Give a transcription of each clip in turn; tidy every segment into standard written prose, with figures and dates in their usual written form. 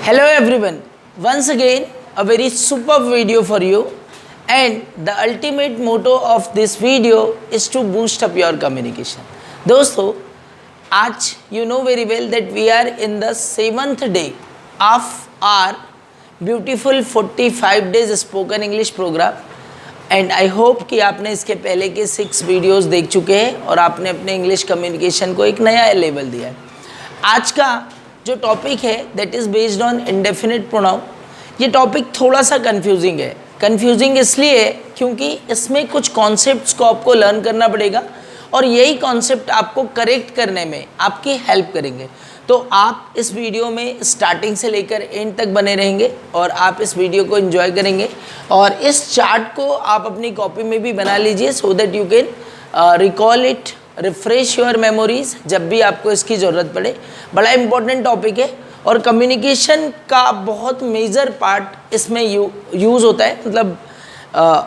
Hello everyone, once again a very superb video for you, and the ultimate motto of this video is to boost up your communication. दोस्तों, आज you know very well that we are in the 7th day of our beautiful 45 days spoken English program, and I hope कि आपने इसके पहले के 6 videos देख चुके हैं और आपने अपने इंग्लिश कम्युनिकेशन को एक नया लेवल दिया है। आज का जो टॉपिक है that is based on indefinite pronoun. ये टॉपिक थोड़ा सा कंफ्यूजिंग है। कंफ्यूजिंग इसलिए क्योंकि इसमें कुछ कॉन्सेप्ट्स को आपको लर्न करना पड़ेगा और यही कॉन्सेप्ट आपको करेक्ट करने में आपकी हेल्प करेंगे। तो आप इस वीडियो में स्टार्टिंग से लेकर एंड तक बने रहेंगे और आप इस वीडियो को एंजॉय करेंगे और इस चार्ट को आप अपनी कॉपी में भी बना लीजिए so that you can recall it, refresh your memories जब भी आपको इसकी ज़रूरत पड़े। बड़ा इंपॉर्टेंट टॉपिक है और कम्युनिकेशन का बहुत मेजर पार्ट इसमें यूज़ होता है। मतलब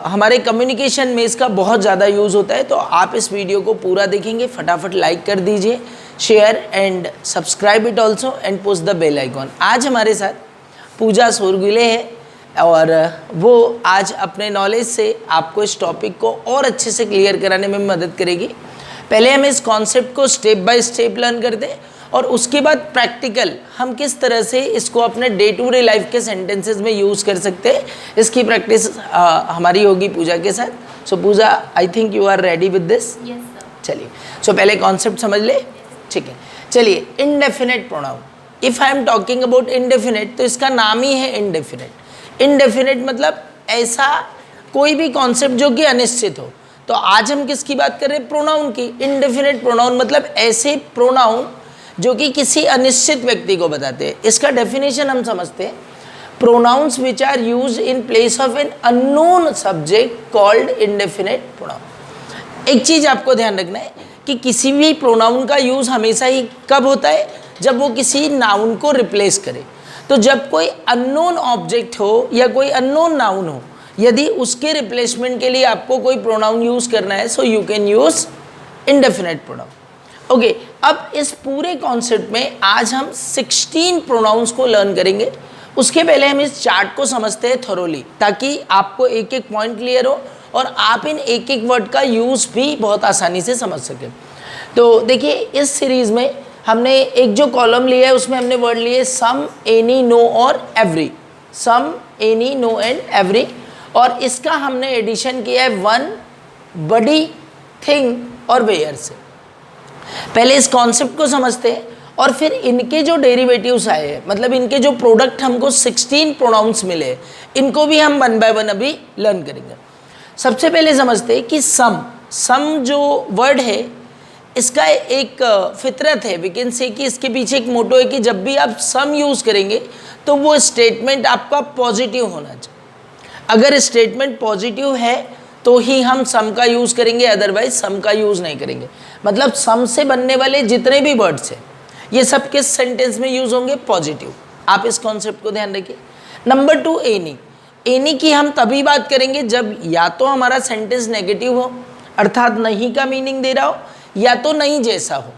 हमारे कम्युनिकेशन में इसका बहुत ज़्यादा यूज़ होता है। तो आप इस वीडियो को पूरा देखेंगे, फटाफट लाइक कर दीजिए, share and subscribe it also and push the bell icon. आज हमारे साथ पूजा सोरगिले है और वो आज अपने नॉलेज से आपको इस टॉपिक को और अच्छे से क्लियर कराने में मदद करेगी। पहले हम इस कॉन्सेप्ट को स्टेप बाय स्टेप लर्न करते हैं और उसके बाद प्रैक्टिकल हम किस तरह से इसको अपने डे टू डे लाइफ के सेंटेंसेस में यूज़ कर सकते हैं, इसकी प्रैक्टिस हमारी होगी पूजा के साथ। So Pooja, I think you are ready with this. चलिए, सो पहले कॉन्सेप्ट समझ ले। ठीक है, चलिए। Indefinite pronoun, if I am talking about indefinite तो इसका नाम ही है इनडेफिनेट। इनडेफिनेट मतलब ऐसा कोई भी कॉन्सेप्ट जो कि अनिश्चित हो। तो आज हम किसकी बात कर रहे हैं? प्रोनाउन की। इनडेफिनेट प्रोनाउन मतलब ऐसे प्रोनाउन जो कि किसी अनिश्चित व्यक्ति को बताते हैं। इसका डेफिनेशन हम समझते हैं, pronouns which are used in place of an unknown subject called indefinite pronoun. एक चीज़ आपको ध्यान रखना है कि किसी भी प्रोनाउन का यूज़ हमेशा ही कब होता है? जब वो किसी नाउन को रिप्लेस करे। तो जब कोई अननोन ऑब्जेक्ट हो या कोई अननोन नाउन हो, यदि उसके रिप्लेसमेंट के लिए आपको कोई प्रोनाउन यूज़ करना है so you can use indefinite pronoun. Okay, अब इस पूरे कॉन्सेप्ट में आज हम 16 प्रोनाउंस को लर्न करेंगे। उसके पहले हम इस चार्ट को समझते हैं थोरोली, ताकि आपको एक एक पॉइंट क्लियर हो और आप इन एक एक वर्ड का यूज़ भी बहुत आसानी से समझ सकें। तो देखिए, इस सीरीज़ में हमने एक जो कॉलम लिया है उसमें हमने वर्ड लिए सम, एनी, नो और every. Some, any, no and every. और इसका हमने एडिशन किया है वन, बडी, थिंग और वेयर से। पहले इस कॉन्सेप्ट को समझते हैं और फिर इनके जो डेरिवेटिव्स आए हैं, मतलब इनके जो प्रोडक्ट हमको 16 प्रोनाउंस मिले, इनको भी हम वन बाय वन अभी लर्न करेंगे। सबसे पहले समझते हैं कि सम जो वर्ड है इसका एक फितरत है, वी कैन से कि इसके पीछे एक मोटो है कि जब भी आप सम यूज़ करेंगे तो वो स्टेटमेंट आपका पॉजिटिव होना चाहिए। अगर स्टेटमेंट पॉजिटिव है तो ही हम सम का यूज़ करेंगे, अदरवाइज सम का यूज़ नहीं करेंगे। मतलब सम से बनने वाले जितने भी वर्ड्स हैं ये सब किस सेंटेंस में यूज़ होंगे? पॉजिटिव। आप इस कॉन्सेप्ट को ध्यान रखिए। Number 2, any. एनी की हम तभी बात करेंगे जब या तो हमारा सेंटेंस नेगेटिव हो, अर्थात नहीं का मीनिंग दे रहा हो, या तो नहीं जैसा हो।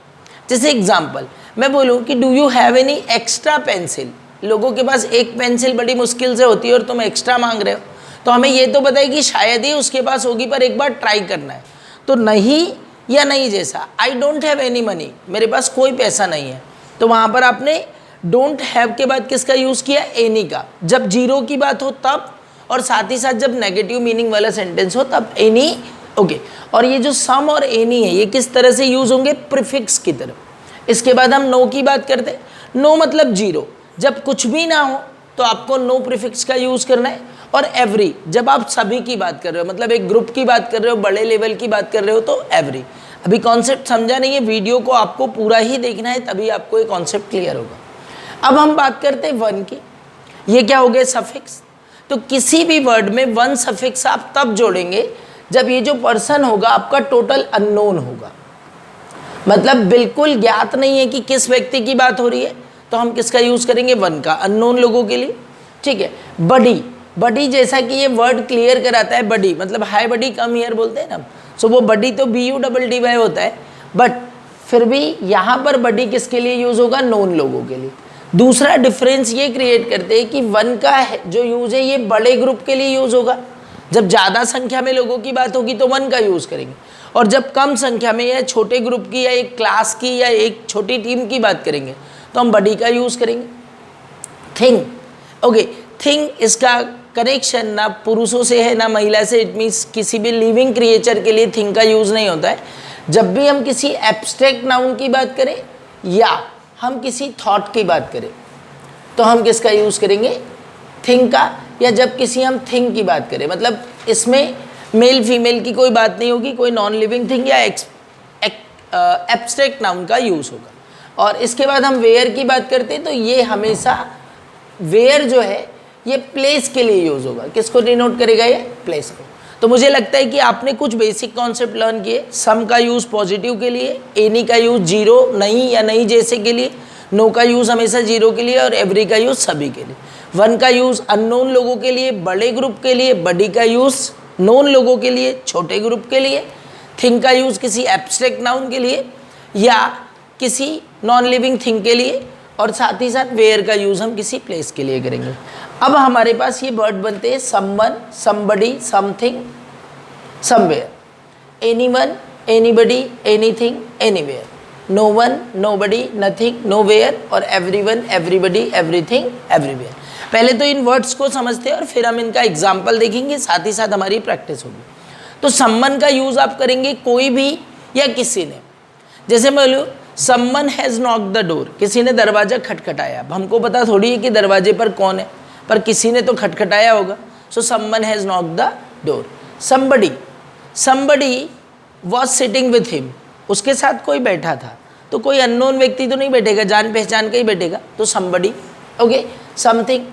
जैसे एग्जाम्पल मैं बोलूँ कि do you have any extra pencil. लोगों के पास एक पेंसिल बड़ी मुश्किल से होती है और तुम एक्स्ट्रा मांग रहे हो, तो हमें ये तो पता है कि शायद ही उसके पास होगी, पर एक बार ट्राई करना है। तो नहीं या नहीं जैसा, I don't have any money, मेरे पास कोई पैसा नहीं है। तो वहाँ पर आपने डोंट हैव के बाद किसका यूज़ किया? एनी का। जब जीरो की बात हो तब, और साथ ही साथ जब नेगेटिव मीनिंग वाला सेंटेंस हो तब एनी। ओके, और ये जो सम और एनी है ये किस तरह से यूज़ होंगे? प्रीफिक्स की तरफ। इसके बाद हम नो की बात करते हैं। नो मतलब जीरो, जब कुछ भी ना हो तो आपको नो प्रीफिक्स का यूज़ करना है। और एवरी, जब आप सभी की बात कर रहे हो, मतलब एक ग्रुप की बात कर रहे हो, बड़े लेवल की बात कर रहे हो, तो एवरी। अभी कॉन्सेप्ट समझा नहीं है, वीडियो को आपको पूरा ही देखना है, तभी आपको ये कॉन्सेप्ट क्लियर होगा। अब हम बात करते हैं वन की। ये क्या हो गया? सफिक्स। तो किसी भी वर्ड में वन सफिक्स आप तब जोड़ेंगे जब ये जो पर्सन होगा आपका टोटल अननोन होगा, मतलब बिल्कुल ज्ञात नहीं है कि किस व्यक्ति की बात हो रही है, तो हम किसका यूज़ करेंगे? वन का, अननोन लोगों के लिए। ठीक है। बडी, बडी जैसा कि ये वर्ड क्लियर कराता है, बडी मतलब हाय बडी कम हियर बोलते हैं ना, सो वो बडी तो BUDDY होता है, बट फिर भी यहाँ पर बडी किसके लिए यूज़ होगा? नोन लोगों के लिए। दूसरा डिफरेंस ये क्रिएट करते हैं कि वन का जो यूज है ये बड़े ग्रुप के लिए यूज होगा। जब ज़्यादा संख्या में लोगों की बात होगी तो वन का यूज़ करेंगे, और जब कम संख्या में या छोटे ग्रुप की या एक क्लास की या एक छोटी टीम की बात करेंगे तो हम बड़ी का यूज़ करेंगे। थिंग, ओके, थिंग इसका कनेक्शन ना पुरुषों से है ना महिला से। इट मीन्स किसी भी लिविंग क्रिएचर के लिए थिंग का यूज़ नहीं होता है। जब भी हम किसी एब्स्ट्रैक्ट नाउन की बात करें या हम किसी थॉट की बात करें तो हम किसका यूज़ करेंगे? थिंग का। या जब किसी हम थिंग की बात करें, मतलब इसमें मेल फीमेल की कोई बात नहीं होगी, कोई नॉन लिविंग थिंग या एब्स्ट्रैक्ट नाउन का यूज़ होगा। और इसके बाद हम वेयर की बात करते हैं तो ये हमेशा वेयर जो है ये प्लेस के लिए यूज़ होगा। किसको डिनोट करेगा? ये प्लेस को। तो मुझे लगता है कि आपने कुछ बेसिक कॉन्सेप्ट लर्न किए। सम का यूज़ पॉजिटिव के लिए, एनी का यूज़ जीरो, नहीं या नहीं जैसे के लिए, नो का यूज़ हमेशा जीरो के लिए, और एवरी का यूज़ सभी के लिए। वन का यूज़ अननोन लोगों के लिए, बड़े ग्रुप के लिए, बडी का यूज़ नोन लोगों के लिए, छोटे ग्रुप के लिए। थिंग का यूज़ किसी एब्स्ट्रैक्ट नाउन के लिए या किसी नॉन लिविंग थिंग के लिए, और साथ ही साथ वेयर का यूज़ हम किसी प्लेस के लिए करेंगे। अब हमारे पास ये वर्ड बनते हैं someone, somebody, something, somewhere. Anyone, anybody, anything, anywhere. No one, nobody, nothing, nowhere, और एवरीवन, एवरीबडी, एवरीथिंग, एवरीवेयर। पहले तो इन वर्ड्स को समझते हैं और फिर हम इनका एग्जाम्पल देखेंगे, साथ ही साथ हमारी प्रैक्टिस होगी। तो समवन का यूज़ आप करेंगे कोई भी या किसी ने। जैसे मैं बोलूँ someone has knocked the door, किसी ने दरवाज़ा खटखटाया। अब हमको पता थोड़ी है कि दरवाजे पर कौन है, पर किसी ने तो खटखटाया होगा। So someone has knocked the door. Somebody, somebody was sitting with him, उसके साथ कोई बैठा था। तो कोई अननोन व्यक्ति तो नहीं बैठेगा, जान पहचान का ही बैठेगा, तो समबडी। ओके, समथिंग,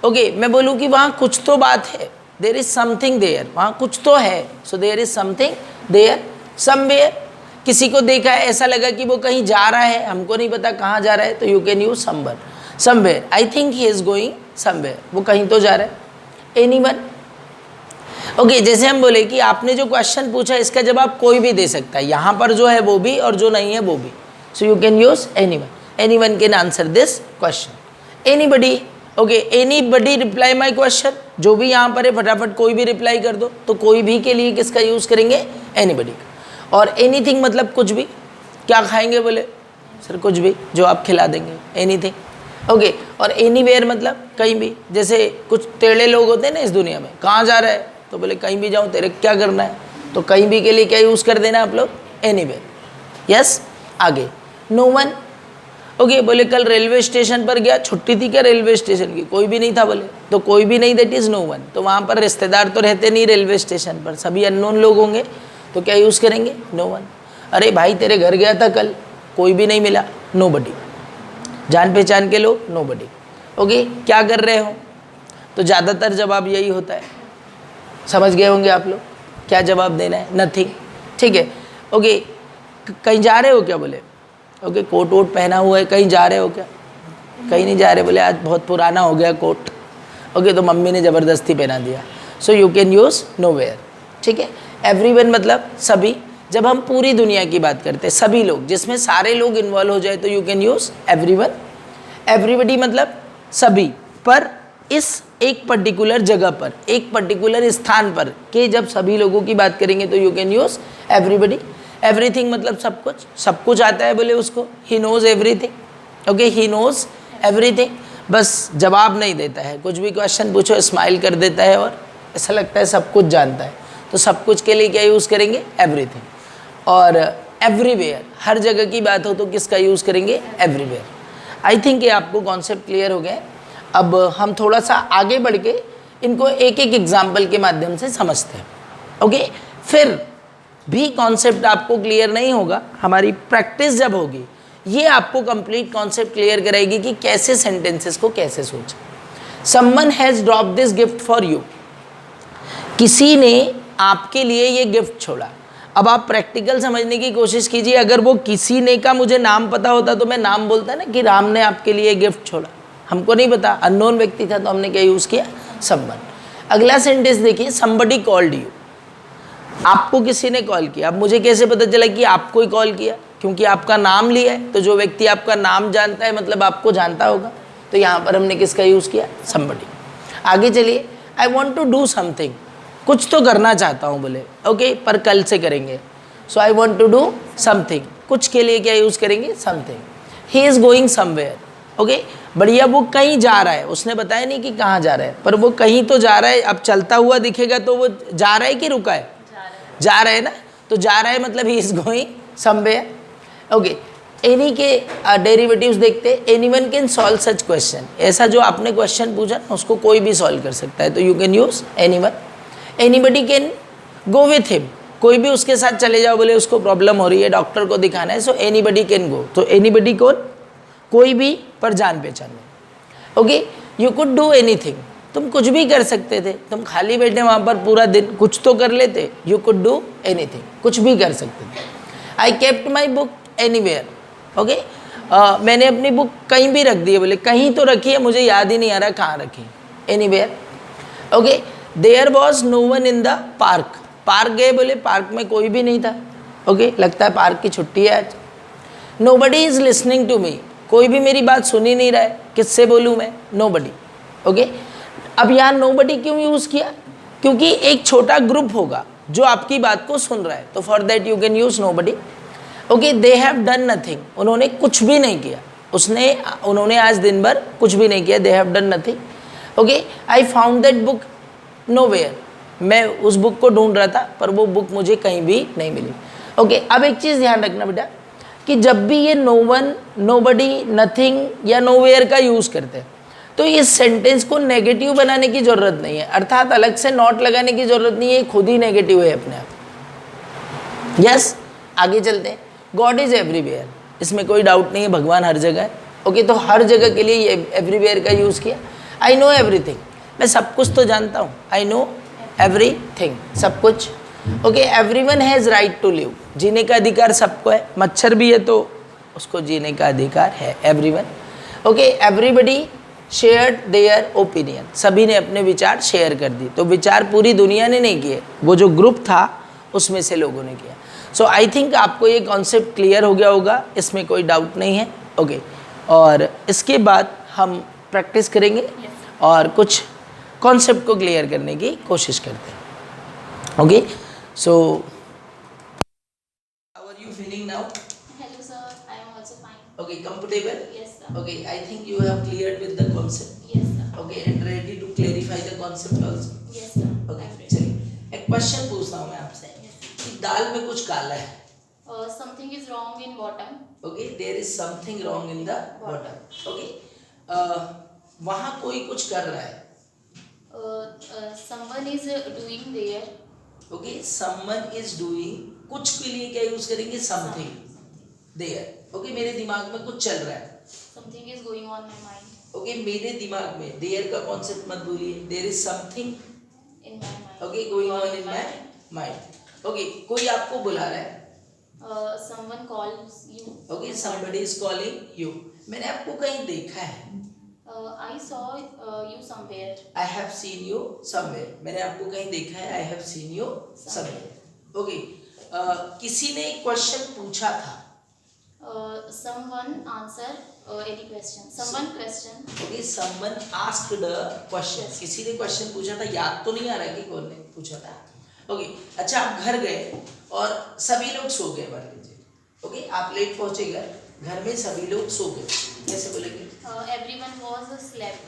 ओके, मैं बोलूँ कि वहाँ कुछ तो बात है, देयर इज समथिंग देयर, वहाँ कुछ तो है, so there is something there. Somewhere, किसी को देखा है, ऐसा लगा कि वो कहीं जा रहा है, हमको नहीं पता कहाँ जा रहा है, तो you can use somewhere. Somewhere, I think he is going somewhere, वो कहीं तो जा रहा है। एनीवन, ओके, जैसे हम बोले कि आपने जो क्वेश्चन पूछा इसका जवाब कोई भी दे सकता है, यहाँ पर जो है वो भी और जो नहीं है वो भी, so you can use anyone. Anyone can answer this question. Anybody, okay, anybody reply my question, जो भी यहाँ पर है फटाफट कोई भी रिप्लाई कर दो, तो कोई भी के लिए किसका यूज़ करेंगे? एनीबडी। और एनीथिंग मतलब कुछ भी, क्या खाएंगे? बोले सर कुछ भी जो आप खिला देंगे, एनीथिंग। ओके, और एनीवेयर मतलब कहीं भी। जैसे कुछ टेढ़े लोग होते हैं ना इस दुनिया में, कहाँ जा रहा है? तो बोले कहीं भी जाऊँ, तेरे क्या करना है? तो कहीं भी के लिए क्या यूज़ कर देना आप लोग? एनीवेयर। यस, आगे नो वन, ओके, बोले कल रेलवे स्टेशन पर गया, छुट्टी थी क्या रेलवे स्टेशन की? कोई भी नहीं था, बोले तो कोई भी नहीं, दैट इज़ नो वन। तो वहाँ पर रिश्तेदार तो रहते नहीं रेलवे स्टेशन पर, सभी अननोन लोग होंगे, तो क्या यूज़ करेंगे? No one. अरे भाई तेरे घर गया था कल, कोई भी नहीं मिला, नोबडी। जान पहचान के लोग, नोबडी। ओके, क्या कर रहे हो? तो ज़्यादातर जवाब यही होता है, समझ गए होंगे आप लोग क्या जवाब देना है? नथिंग। ठीक है, ओके, कहीं जा रहे हो क्या? बोले ओके, कोट वोट पहना हुआ है, कहीं जा रहे हो क्या? कहीं नहीं जा रहे, बोले आज बहुत पुराना हो गया कोट। ओके, तो मम्मी ने ज़बरदस्ती पहना दिया, so you can use nowhere. ठीक है, एवरीवन मतलब सभी। जब हम पूरी दुनिया की बात करते हैं, सभी लोग, जिसमें सारे लोग इन्वॉल्व हो जाए, तो you can use everyone. Everybody मतलब सभी, पर इस एक पर्टिकुलर जगह पर, एक पर्टिकुलर स्थान पर के जब सभी लोगों की बात करेंगे तो you can use everybody. Everything मतलब सब कुछ, सब कुछ आता है बोले उसको, he knows everything. Okay, he knows everything, बस जवाब नहीं देता है, कुछ भी क्वेश्चन पूछो स्माइल कर देता है और ऐसा लगता है सब कुछ जानता है। तो सब कुछ के लिए क्या यूज़ करेंगे? एवरीथिंग। और एवरीवेयर, हर जगह की बात हो तो किसका यूज़ करेंगे? एवरीवेयर। आई थिंक ये आपको कॉन्सेप्ट क्लियर हो गए। अब हम थोड़ा सा आगे बढ़ के इनको एक एक एग्जाम्पल के माध्यम से समझते हैं। ओके, फिर भी कॉन्सेप्ट आपको क्लियर नहीं होगा, हमारी प्रैक्टिस जब होगी ये आपको कंप्लीट कॉन्सेप्ट क्लियर कराएगी कि कैसे सेंटेंसेस को कैसे सोचें। Someone has drop this gift for you, किसी ने आपके लिए ये गिफ्ट छोड़ा। अब आप प्रैक्टिकल समझने की कोशिश कीजिए, अगर वो किसी ने का मुझे नाम पता होता तो मैं नाम बोलता ना कि राम ने आपके लिए गिफ्ट छोड़ा, हमको नहीं पता, अननोन व्यक्ति था, तो हमने क्या यूज़ किया? समवन। अगला सेंटेंस देखिए, समबडी कॉल्ड यू, आपको किसी ने कॉल किया। अब मुझे कैसे पता चला कि आपको ही कॉल किया? क्योंकि आपका नाम लिया है, तो जो व्यक्ति आपका नाम जानता है मतलब आपको जानता होगा। तो यहाँ पर हमने किसका यूज़ किया, somebody। आगे चलिए, I want to do something, कुछ तो करना चाहता हूँ बोले, ओके, पर कल से करेंगे। So I want to do something, कुछ के लिए क्या यूज़ करेंगे, something. He is going somewhere, okay, बढ़िया, वो कहीं जा रहा है, उसने बताया नहीं कि कहाँ जा रहा है, पर वो कहीं तो जा रहा है। अब चलता हुआ दिखेगा तो वो जा रहा है कि रुका है, जा रहा है ना, तो जा रहा है मतलब ही is going somewhere, okay. Any के डेरिवेटिव्स देखते हैं, anyone can solve such question, ऐसा जो आपने क्वेश्चन पूछा उसको कोई भी सॉल्व कर सकता है, तो you can use anyone. Anybody can go with him, कोई भी उसके साथ चले जाओ, बोले उसको प्रॉब्लम हो रही है, डॉक्टर को दिखाना है, सो एनीबडी कैन गो, तो एनीबडी कौन, कोई भी, पर जान पहचान में, okay. You could do anything, तुम कुछ भी कर सकते थे, तुम खाली बैठे वहाँ पर पूरा दिन कुछ तो कर लेते, यू कुड डू एनीथिंग, कुछ भी कर सकते थे। I kept my book anywhere, okay, मैंने अपनी बुक कहीं भी रख दी है, बोले कहीं तो रखी है, मुझे याद ही नहीं आ रहा कहाँ रखी, anywhere, okay. There was no one in the park, park गए, बोले पार्क में कोई भी नहीं था, ओके, लगता है पार्क की छुट्टी है आज। Nobody is listening to me, कोई भी मेरी बात सुन ही नहीं रहा है, किससे बोलूँ मैं, नोबडी, ओके। अब यहाँ नोबडी क्यों यूज़ किया, क्योंकि एक छोटा ग्रुप होगा जो आपकी बात को सुन रहा है, तो for that you can use nobody, okay. They have done nothing, उन्होंने कुछ भी नहीं किया, उन्होंने आज दिन भर कुछ भी नहीं किया, they have done nothing, okay. I found that book nowhere, मैं उस बुक को ढूंढ रहा था पर वो बुक मुझे कहीं भी नहीं मिली, ओके। अब एक चीज़ ध्यान रखना बेटा कि जब भी ये नो वन, नोबडी, नथिंग या नोवेयर का यूज़ करते हैं तो इस सेंटेंस को नेगेटिव बनाने की ज़रूरत नहीं है, अर्थात अलग से नॉट लगाने की ज़रूरत नहीं है, खुद ही नेगेटिव है अपने आप। यस, आगे चलते हैं। गॉड इज़ एवरीवेयर, इसमें कोई डाउट नहीं है, भगवान हर जगह है, ओके। तो हर जगह के लिए ये एवरीवेयर का यूज़ किया। आई नो एवरीथिंग, मैं सब कुछ तो जानता हूँ, आई नो एवरीथिंग, सब कुछ, okay. Everyone has right to live, जीने का अधिकार सबको है, मच्छर भी है तो उसको जीने का अधिकार है, everyone, okay. Everybody shared their opinion, सभी ने अपने विचार शेयर कर दी, तो विचार पूरी दुनिया ने नहीं किए, वो जो ग्रुप था उसमें से लोगों ने किया। सो आई थिंक आपको ये कॉन्सेप्ट क्लियर हो गया होगा, इसमें कोई डाउट नहीं है, ओके। और इसके बाद हम प्रैक्टिस करेंगे और कुछ कॉन्सेप्ट को क्लियर करने की कोशिश करते हैं, okay. So how are you feeling now? Hello sir, I am also fine. Okay, comfortable? Yes sir. Okay, I think you have cleared with the concept. Yes sir. Okay, and ready to clarify the concept also. Yes sir. Okay, I'm ready. चलिए एक question पूछता हूँ मैं आपसे कि दाल में कुछ काला है। Something is wrong in bottom. Okay, there is something wrong in the bottom. Okay, वहाँ कोई कुछ कर रहा है। Someone is doing there. Okay, someone is doing, कुछ के लिए क्या यूज करेंगे, something there. Okay, मेरे दिमाग में कुछ चल रहा है। Something is going on my mind. Okay, मेरे दिमाग में there का कॉन्सेप्ट मत भूलिए, there is something In my mind. okay going on in my mind. Okay, कोई आपको बुला रहा है। Someone calls you. Okay, somebody is calling you. मैंने आपको कहीं देखा है। I saw you somewhere. I have seen you somewhere. मैंने आपको कहीं देखा है। I have seen you somewhere. Okay, किसी ने एक क्वेश्चन पूछा था। Someone answer any question. Someone question. Okay, someone asked the question. किसी ने क्वेश्चन पूछा था, याद तो नहीं आ रहा कि कौन ने पूछा था। ओके, अच्छा आप घर गए और सभी लोग सो गए मान लीजिए। ओके, आप लेट पहुंचे घर में सभी लोग सो गए, कैसे बोलेंगे? Everyone was slept.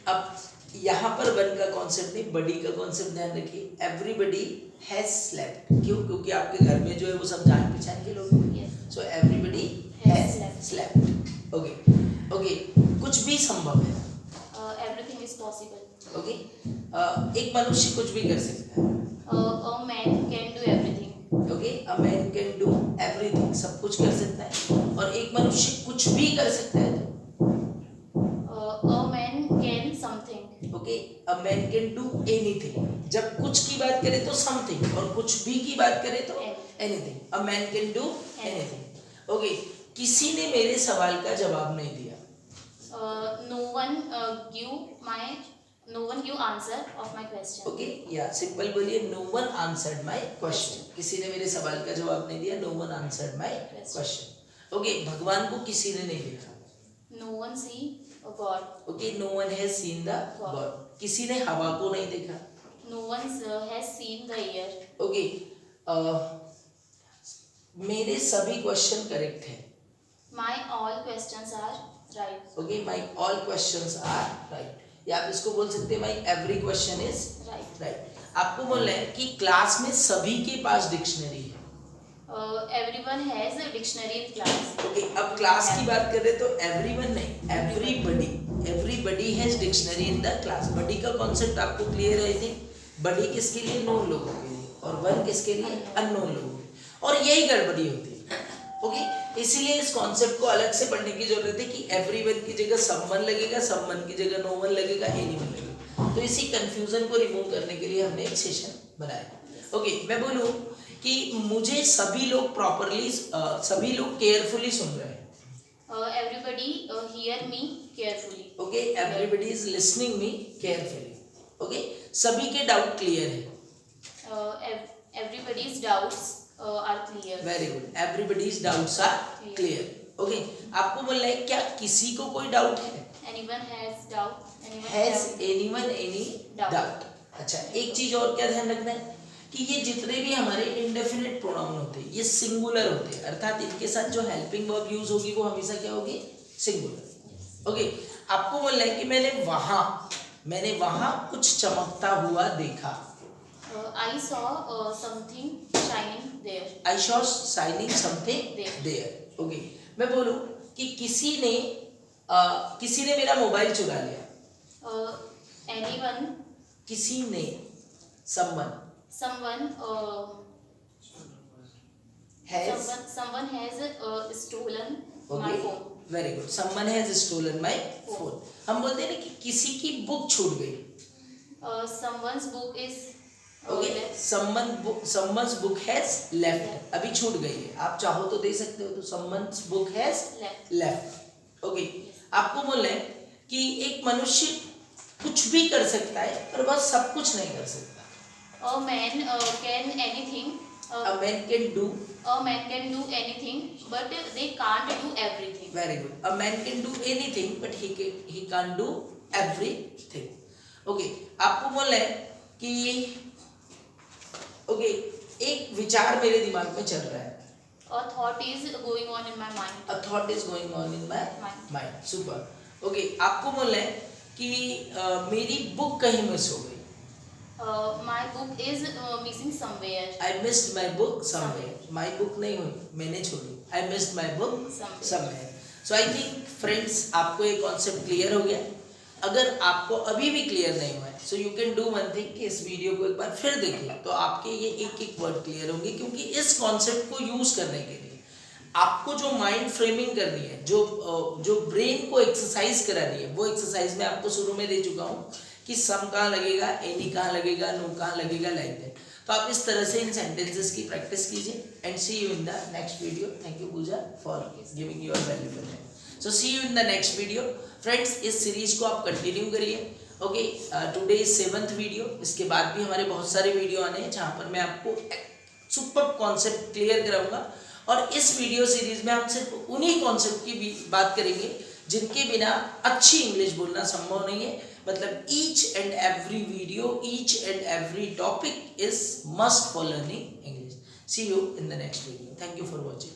अब यहाँ पर वन का कॉन्सेप्ट नहीं, बडी का कॉन्सेप्ट ध्यान रखिए। एवरीबडी हैज स्लेप्ट, क्यों? क्योंकि आपके घर में जो है वो सब जान पहचान के लोग हैं। So everybody has slept. Okay, कुछ भी संभव है। Everything is possible. ओके, एक मनुष्य कुछ भी कर सकता है। A man can do everything. Okay, a man can do everything, सब कुछ कर सकता है। और एक मनुष्य कुछ भी कर सकता है तो A man can something. Okay, a man can do anything. जब कुछ की बात करें तो समथिंग, और कुछ भी की बात करें तो anything. A man can do anything. Okay, किसी ने मेरे सवाल का जवाब नहीं दिया। No one give answer of my question. Okay, या सिंपल बोलिए, no one answered my question. किसी ने मेरे सवाल का जवाब नहीं दिया, no one answered my question. Okay, भगवान को किसी ने नहीं देखा। No one see a God. Okay, no one has seen the God, किसी ने हवा को नहीं देखा. No one has seen the air. Okay, मेरे सभी क्वेश्चन करेक्ट हैं. My all questions are right. Okay, my all questions are right, या आप इसको बोल सकते हैं my every question is Right. Right. आपको बोलना है कि क्लास में सभी के पास डिक्शनरी है. Everyone has a dictionary in class. Okay, अब क्लास की बात कर रहे तो एवरीवन नहीं, everybody. Everybody has dictionary in the class. Body का कॉन्सेप्ट आपको क्लियर है. थी बडी किसके लिए? नोन लोगों के लिए, और वन किसके लिए? अननोन लोगों के लिए. और यही गड़बड़ी होती है. ओके, इसीलिए इस कॉन्सेप्ट को अलग से पढ़ने की जरूरत है कि एवरीवन की जगह समवन लगेगा, समवन की जगह नो वन लगेगा, एनीवन लगेगा. तो इसी कंफ्यूजन को रिमूव करने के लिए हमने एक सेशन बनाया. ओके, मैं बोलूँ कि मुझे सभी लोग प्रॉपरली, सभी लोग केयरफुली सुन रहे हैं. Everybody hear me carefully. Okay, everybody is listening me carefully. Okay, सभी के डाउट क्लियर है. Everybody's doubts are clear. Very good, everybody's doubts are clear. Okay, आपको बोलना है क्या किसी को कोई डाउट है? Anyone has doubt? Anyone has have anyone any doubt? अच्छा, एक चीज और क्या ध्यान रखना है कि ये जितने भी हमारे इंडेफिनिट प्रोनाउन होते हैं ये सिंगुलर होते हैं, अर्थात इनके साथ जो हेल्पिंग वर्ब यूज होगी वो हमेशा क्या होगी? सिंगुलर. ओके, आपको बोलना है कि मैंने वहां कुछ चमकता हुआ देखा. I saw something shining there. I saw shining something there. Okay, मैं बोलूं कि किसी ने मेरा मोबाइल चुरा लिया. Anyone, किसी ने, someone someone has, someone has stolen my okay, phone. very good, someone has stolen my phone. हम बोलते हैं ना कि किसी की बुक छूट गई. Someone's book is okay, left. someone's book has left, अभी छूट गई है. आप चाहो तो दे सकते हो, तो someone's book has left. Okay, आपको बोलना है कि एक मनुष्य कुछ भी कर सकता है पर वह सब कुछ नहीं कर सकता. A man can anything. A man can do. A man can do anything, but they can't do everything. Very good. A man can do anything, but he can't do everything. Okay, आपको बोलना है कि okay, एक विचार मेरे दिमाग में चल रहा है. A thought is going on in my mind. A thought is going on in my mind. Super. Okay, आपको बोलना है कि मेरी बुक कहीं मिस हो गई. My book is missing somewhere. I missed my book somewhere. My book नहीं हुई, मैंने छोड़ी. I missed my book somewhere. So I think friends, आपको ये कॉन्सेप्ट क्लियर हो गया. अगर आपको अभी भी क्लियर नहीं हुआ है, so you can do one thing कि इस वीडियो को एक बार फिर देखिए, तो आपके ये एक एक वर्ड क्लियर होंगे. क्योंकि इस कॉन्सेप्ट को यूज करने के लिए आपको जो माइंड फ्रेमिंग करनी है, जो ब्रेन को एक्सरसाइज करानी है, वो एक्सरसाइज मैं आपको शुरू में दे चुका हूँ कि सम कहाँ लगेगा, एनी कहाँ लगेगा, नो कहाँ लगेगा, लाइक दैट. तो आप इस तरह से इन सेंटेंसेस की प्रैक्टिस कीजिए. And see you in the next video. Thank you Pooja for giving your valuable time. So see you in the next video. Friends, इस सीरीज को आप कंटिन्यू करिए. Okay, today is 7th video. इसके बाद भी हमारे बहुत सारे वीडियो आने हैं जहाँ पर मैं आपको सुपर कॉन्सेप्ट क्लियर कराऊंगा. और इस वीडियो सीरीज में हम सिर्फ उन्हीं कॉन्सेप्ट की भी बात करेंगे जिनके बिना अच्छी इंग्लिश बोलना संभव नहीं है. मतलब each and every video, each and every topic is must for learning English. See you in the next video. Thank you for watching.